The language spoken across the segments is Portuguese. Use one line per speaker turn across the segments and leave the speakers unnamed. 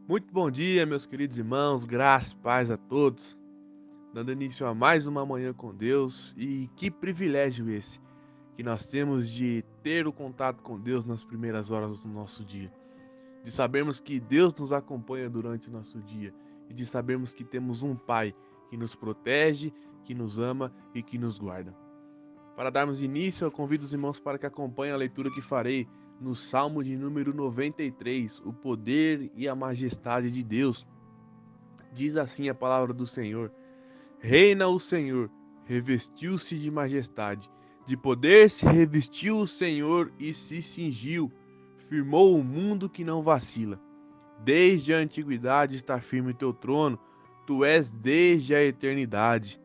Muito bom dia, meus queridos irmãos, graça e paz a todos, dando início a mais uma manhã com Deus. E que privilégio esse que nós temos de ter o contato com Deus nas primeiras horas do nosso dia, de sabermos que Deus nos acompanha durante o nosso dia e de sabermos que temos um Pai que nos protege, que nos ama e que nos guarda. Para darmos início, eu convido os irmãos para que acompanhem a leitura que farei no Salmo de número 93, o poder e a majestade de Deus. Diz assim a palavra do Senhor: Reina o Senhor, revestiu-se de majestade, de poder se revestiu o Senhor e se cingiu, firmou o mundo que não vacila. Desde a antiguidade está firme o teu trono, tu és desde a eternidade.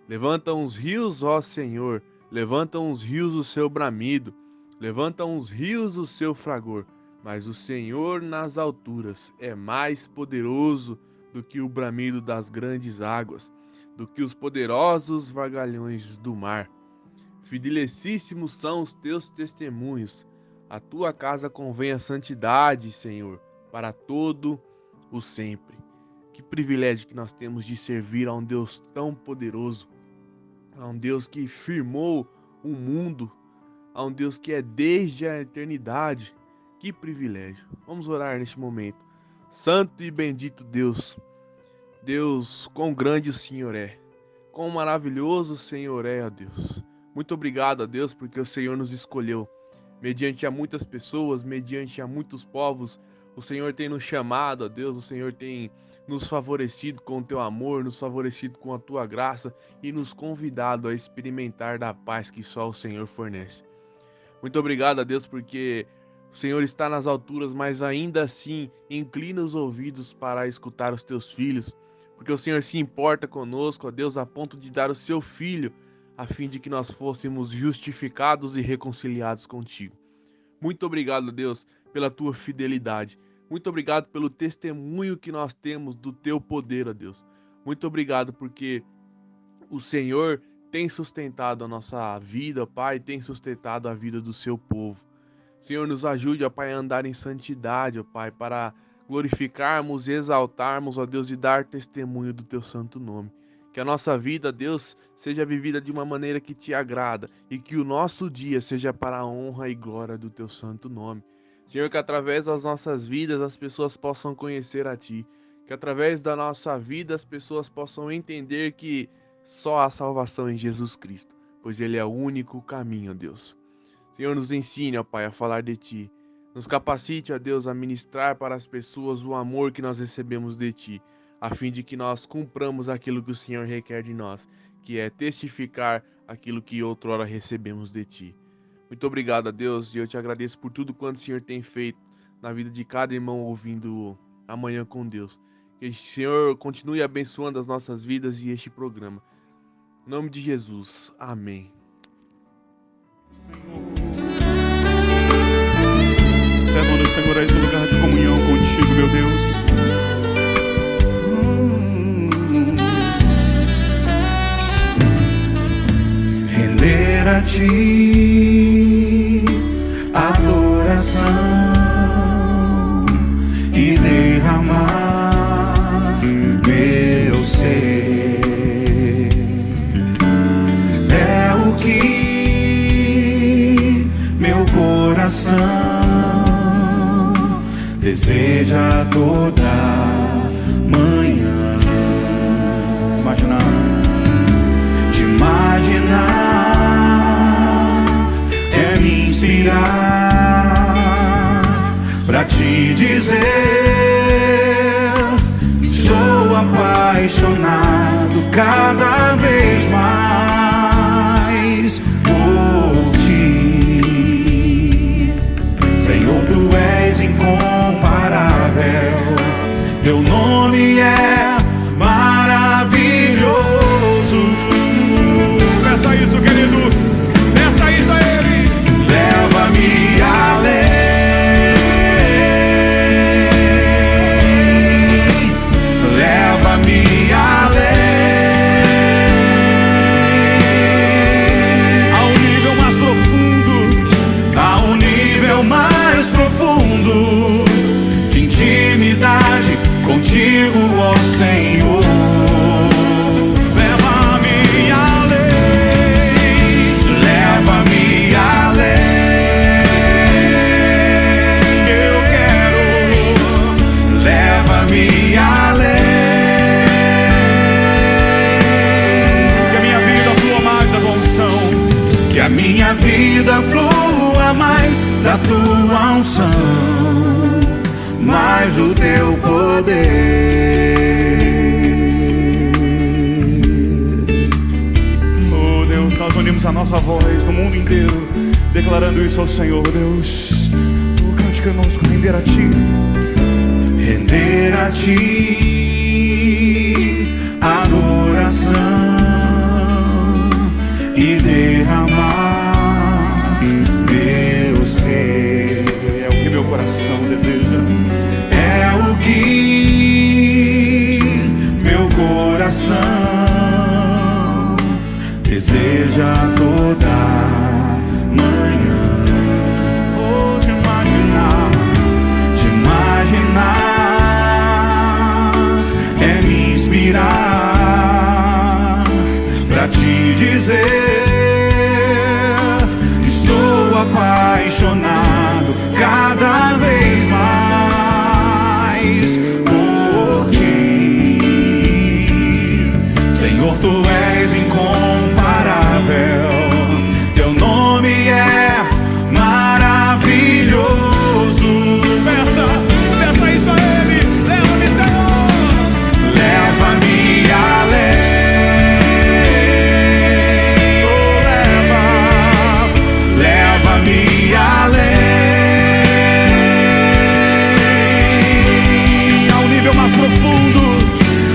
Levantam os rios, ó Senhor, levantam os rios o seu bramido, levantam os rios o seu fragor, mas o Senhor nas alturas é mais poderoso do que o bramido das grandes águas, do que os poderosos vagalhões do mar. Fidelicíssimos são os teus testemunhos, a tua casa convém a santidade, Senhor, para todo o sempre. Que privilégio que nós temos de servir a um Deus tão poderoso, a um Deus que firmou o mundo, a um Deus que é desde a eternidade. Que privilégio. Vamos orar neste momento. Santo e bendito Deus, Deus, quão grande o Senhor é, quão maravilhoso o Senhor é, ó Deus. Muito obrigado, ó Deus, porque o Senhor nos escolheu. Mediante a muitas pessoas, mediante a muitos povos, o Senhor tem nos chamado, ó Deus, o Senhor tem nos favorecido com o teu amor, nos favorecido com a tua graça e nos convidado a experimentar da paz que só o Senhor fornece. Muito obrigado a Deus, porque o Senhor está nas alturas, mas ainda assim inclina os ouvidos para escutar os teus filhos, porque o Senhor se importa conosco, ó Deus, a ponto de dar o seu Filho, a fim de que nós fôssemos justificados e reconciliados contigo. Muito obrigado, Deus, pela tua fidelidade. Muito obrigado pelo testemunho que nós temos do teu poder, ó Deus. Muito obrigado porque o Senhor tem sustentado a nossa vida, ó Pai, tem sustentado a vida do seu povo. Senhor, nos ajude, ó Pai, a andar em santidade, ó Pai, para glorificarmos e exaltarmos, ó Deus, e dar testemunho do teu santo nome. Que a nossa vida, Deus, seja vivida de uma maneira que te agrada e que o nosso dia seja para a honra e glória do teu santo nome. Senhor, que através das nossas vidas as pessoas possam conhecer a Ti. Que através da nossa vida as pessoas possam entender que só há salvação em Jesus Cristo, pois Ele é o único caminho, ó Deus. Senhor, nos ensine, ó Pai, a falar de Ti. Nos capacite, ó Deus, a ministrar para as pessoas o amor que nós recebemos de Ti, a fim de que nós cumpramos aquilo que o Senhor requer de nós, que é testificar aquilo que outrora recebemos de Ti. Muito obrigado, a Deus, e eu te agradeço por tudo quanto o Senhor tem feito na vida de cada irmão ouvindo Amanhã com Deus. Que o Senhor continue abençoando as nossas vidas e este programa. Em nome de Jesus. Amém.
Leva-nos, Senhor, a esse lugar de comunhão contigo, meu Deus. Render a Ti adoração e derramar meu ser. É o que meu coração deseja toda manhã. Imaginar é me inspirar pra te dizer que sou apaixonado cada vez mais por Ti. Senhor, Tu és incomparável, Teu nome é maravilhoso. Peça isso, querido, peça isso a Ele. Leva-me além, leva-me além. da tua unção, mais do teu poder. Oh Deus, nós unimos a nossa voz no mundo inteiro, declarando isso ao Senhor. Deus, oh, cante conosco, render a Ti. Render a Ti adoração e derramar meu ser. É o que meu coração deseja, é o que meu coração deseja toda manhã. Oh, te imaginar é me inspirar pra te dizer: estou apaixonado cada vez mais por ti. Senhor, tu és incomparável, teu nome é maravilhoso. Peça isso a Ele. Leva-me, Senhor, leva-me além. Oh, leva-me além, ao nível mais profundo,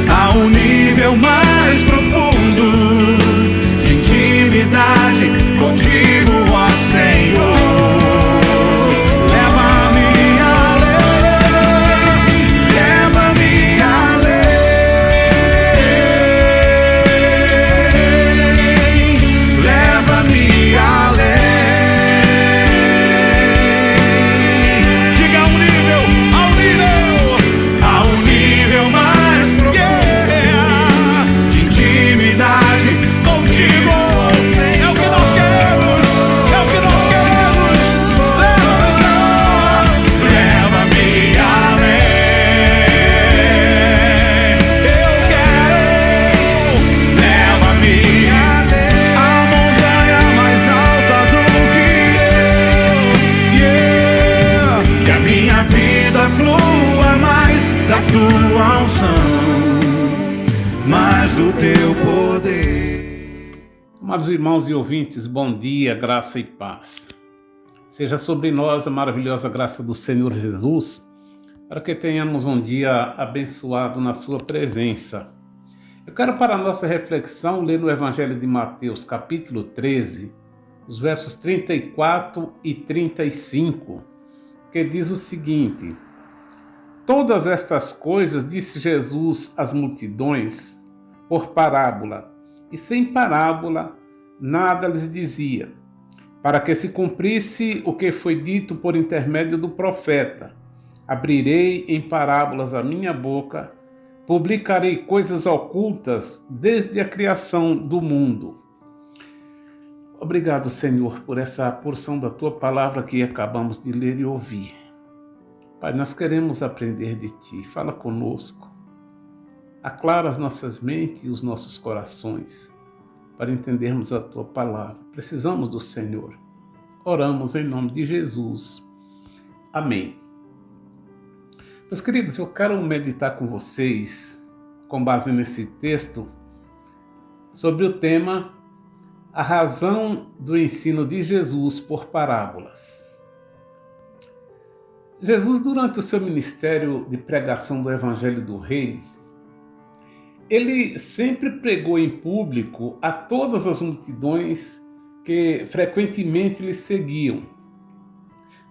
ao nível mais profundo de intimidade contigo, ó Senhor. Do teu poder.
Amados irmãos e ouvintes, bom dia, graça e paz. Seja sobre nós a maravilhosa graça do Senhor Jesus, para que tenhamos um dia abençoado na sua presença. Eu quero, para a nossa reflexão, ler no Evangelho de Mateus, capítulo 13, os versos 34 e 35, que diz o seguinte: todas estas coisas disse Jesus às multidões por parábola, e sem parábola nada lhes dizia, para que se cumprisse o que foi dito por intermédio do profeta: abrirei em parábolas a minha boca, publicarei coisas ocultas desde a criação do mundo. Obrigado, Senhor, por essa porção da Tua palavra que acabamos de ler e ouvir. Pai, nós queremos aprender de Ti. Fala conosco. Aclara as nossas mentes e os nossos corações para entendermos a Tua palavra. Precisamos do Senhor. Oramos em nome de Jesus. Amém. Meus queridos, eu quero meditar com vocês, com base nesse texto, sobre o tema a razão do ensino de Jesus por parábolas. Jesus, durante o seu ministério de pregação do Evangelho do Reino, ele sempre pregou em público a todas as multidões que frequentemente lhe seguiam.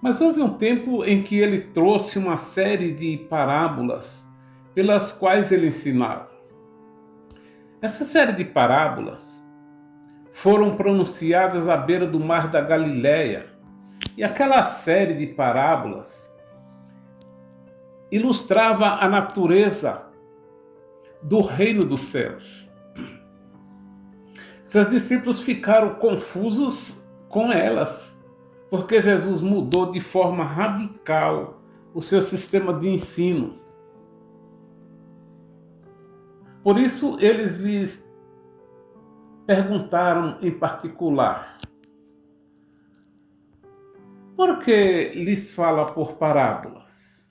Mas houve um tempo em que ele trouxe uma série de parábolas pelas quais ele ensinava. Essa série de parábolas foram pronunciadas à beira do mar da Galileia, e aquela série de parábolas ilustrava a natureza do reino dos céus. Seus discípulos ficaram confusos com elas, porque Jesus mudou de forma radical o seu sistema de ensino. Por isso, eles lhes perguntaram em particular: Por que lhes fala por parábolas?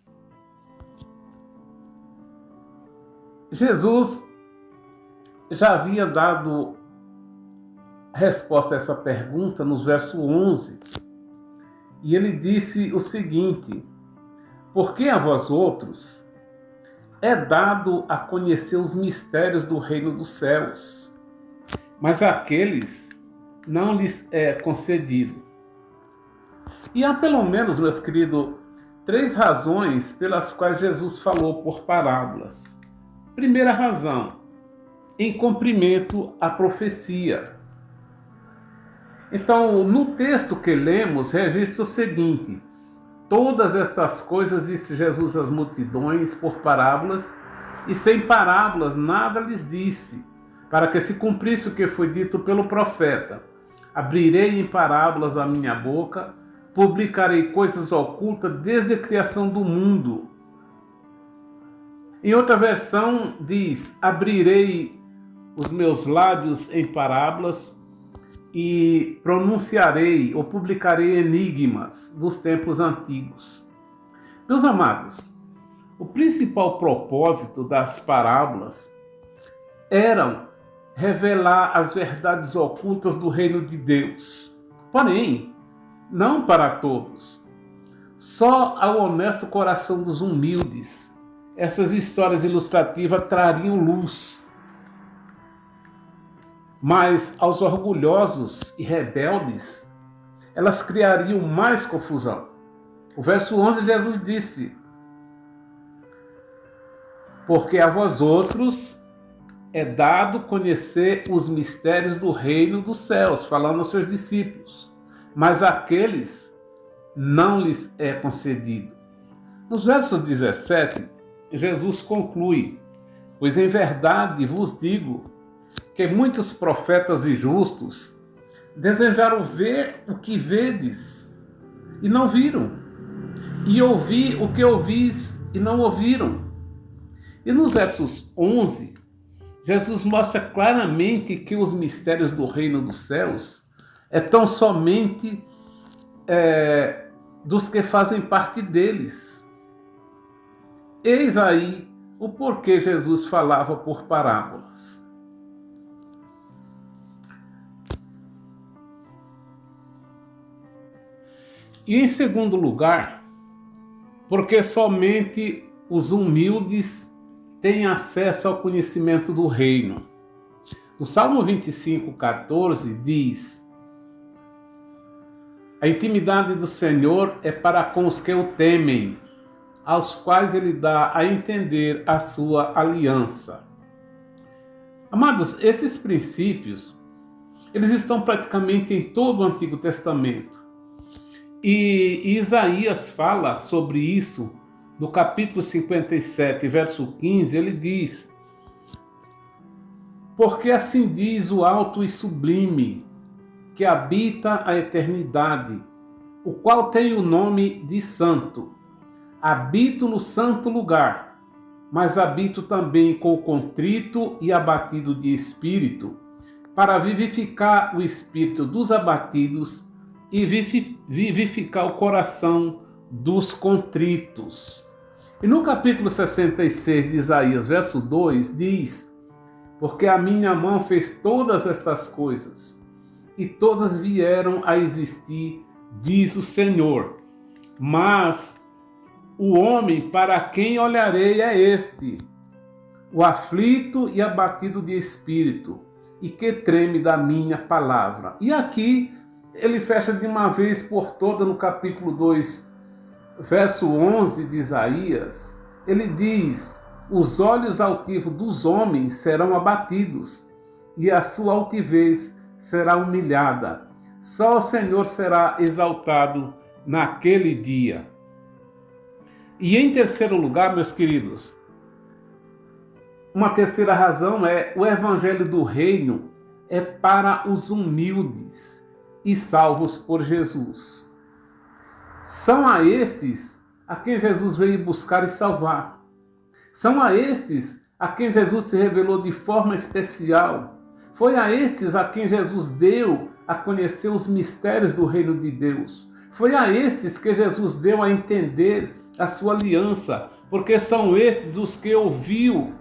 Jesus já havia dado resposta a essa pergunta nos versos 11. E ele disse o seguinte: porque a vós outros é dado a conhecer os mistérios do reino dos céus, mas àqueles não lhes é concedido. E há pelo menos, meus queridos, 3 razões pelas quais Jesus falou por parábolas. Primeira razão, em cumprimento à profecia. Então, no texto que lemos, registra o seguinte: todas estas coisas disse Jesus às multidões por parábolas, e sem parábolas nada lhes disse, para que se cumprisse o que foi dito pelo profeta: abrirei em parábolas a minha boca, publicarei coisas ocultas desde a criação do mundo. Em outra versão diz: abrirei os meus lábios em parábolas e pronunciarei ou publicarei enigmas dos tempos antigos. Meus amados, o principal propósito das parábolas era revelar as verdades ocultas do reino de Deus. Porém, não para todos. Só ao honesto coração dos humildes essas histórias ilustrativas trariam luz. Mas aos orgulhosos e rebeldes, elas criariam mais confusão. O verso 11, Jesus disse: porque a vós outros é dado conhecer os mistérios do reino dos céus, falando aos seus discípulos, mas àqueles não lhes é concedido. Nos versos 17, Jesus conclui: pois em verdade vos digo que muitos profetas e justos desejaram ver o que vedes e não viram, e ouvir o que ouvis e não ouviram. E nos versos 11, Jesus mostra claramente que os mistérios do reino dos céus é tão somente dos que fazem parte deles. Eis aí o porquê Jesus falava por parábolas. E em segundo lugar, porque somente os humildes têm acesso ao conhecimento do reino. No Salmo 25:14 diz: a intimidade do Senhor é para com os que o temem, aos quais ele dá a entender a sua aliança. Amados, esses princípios, eles estão praticamente em todo o Antigo Testamento. E Isaías fala sobre isso no capítulo 57, verso 15, ele diz: porque assim diz o alto e sublime, que habita a eternidade, o qual tem o nome de santo. Habito no santo lugar, mas habito também com o contrito e abatido de espírito, para vivificar o espírito dos abatidos e vivificar o coração dos contritos. E no capítulo 66 de Isaías, verso 2, diz: porque a minha mão fez todas estas coisas, e todas vieram a existir, diz o Senhor. Mas o homem para quem olharei é este, o aflito e abatido de espírito, e que treme da minha palavra. E aqui ele fecha de uma vez por toda no capítulo 2, verso 11 de Isaías. Ele diz: os olhos altivos dos homens serão abatidos, e a sua altivez será humilhada. Só o Senhor será exaltado naquele dia. E em terceiro lugar, meus queridos, uma terceira razão é: o evangelho do reino é para os humildes e salvos por Jesus. São a estes a quem Jesus veio buscar e salvar. São a estes a quem Jesus se revelou de forma especial. Foi a estes a quem Jesus deu a conhecer os mistérios do reino de Deus. Foi a estes que Jesus deu a entender a sua aliança, porque são estes os que ouviu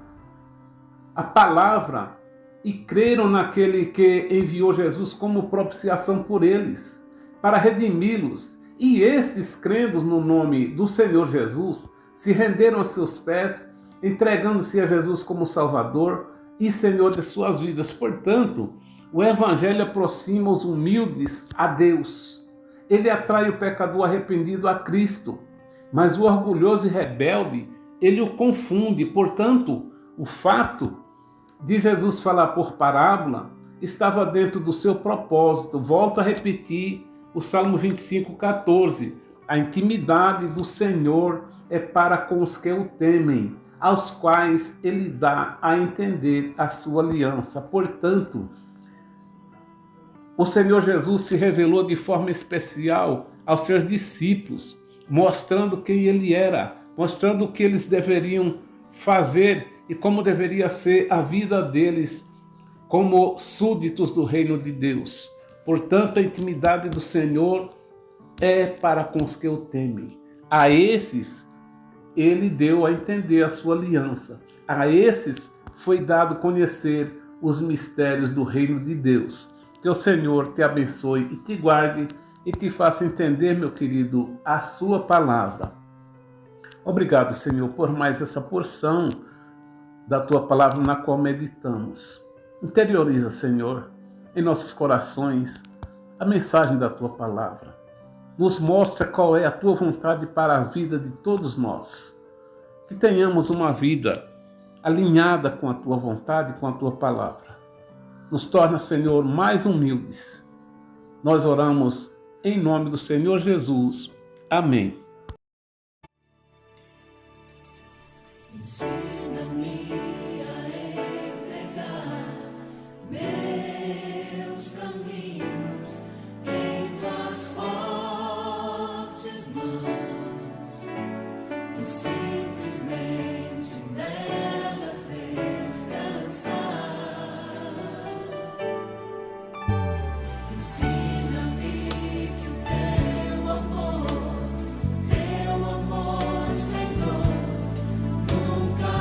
a palavra e creram naquele que enviou Jesus como propiciação por eles, para redimi-los. E estes, crendo no nome do Senhor Jesus, se renderam a seus pés, entregando-se a Jesus como Salvador e Senhor de suas vidas. Portanto, o Evangelho aproxima os humildes a Deus. Ele atrai o pecador arrependido a Cristo, mas o orgulhoso e rebelde, ele o confunde. Portanto, o fato de Jesus falar por parábola estava dentro do seu propósito. Volto a repetir o Salmo 25:14. A intimidade do Senhor é para com os que o temem, aos quais ele dá a entender a sua aliança. Portanto, o Senhor Jesus se revelou de forma especial aos seus discípulos, mostrando quem ele era, mostrando o que eles deveriam fazer e como deveria ser a vida deles como súditos do reino de Deus. Portanto, a intimidade do Senhor é para com os que o temem. A esses, ele deu a entender a sua aliança. A esses foi dado conhecer os mistérios do reino de Deus. Que o Senhor te abençoe e te guarde e te faça entender, meu querido, a sua palavra. Obrigado, Senhor, por mais essa porção da tua palavra na qual meditamos. Interioriza, Senhor, em nossos corações a mensagem da tua palavra. Nos mostra qual é a tua vontade para a vida de todos nós. Que tenhamos uma vida alinhada com a tua vontade e com a tua palavra. Nos torna, Senhor, mais humildes. Nós oramos em nome do Senhor Jesus. Amém.
Ensina-me a entregar meus caminhos em tuas fortes mãos e simplesmente nelas descansar. Ensina-me que o teu amor, Senhor, nunca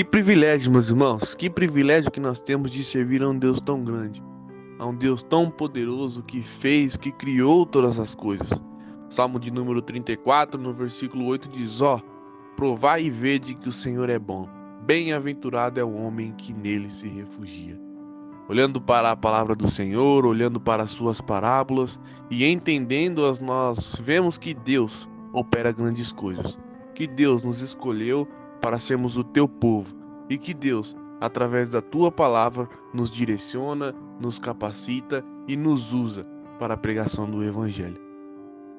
Que privilégio, meus irmãos, que privilégio que nós temos de servir a um Deus tão grande, a um Deus tão poderoso que fez, que criou todas as coisas. Salmo de número 34, no versículo 8 diz: ó, provai e vede que o Senhor é bom, bem-aventurado é o homem que nele se refugia. Olhando para a palavra do Senhor, olhando para as suas parábolas e entendendo-as, nós vemos que Deus opera grandes coisas, que Deus nos escolheu para sermos o teu povo e que Deus, através da tua palavra, nos direciona, nos capacita e nos usa para a pregação do Evangelho.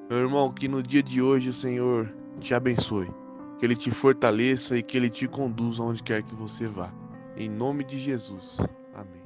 Meu irmão, que no dia de hoje o Senhor te abençoe, que Ele te fortaleça e que Ele te conduza aonde quer que você vá. Em nome de Jesus. Amém.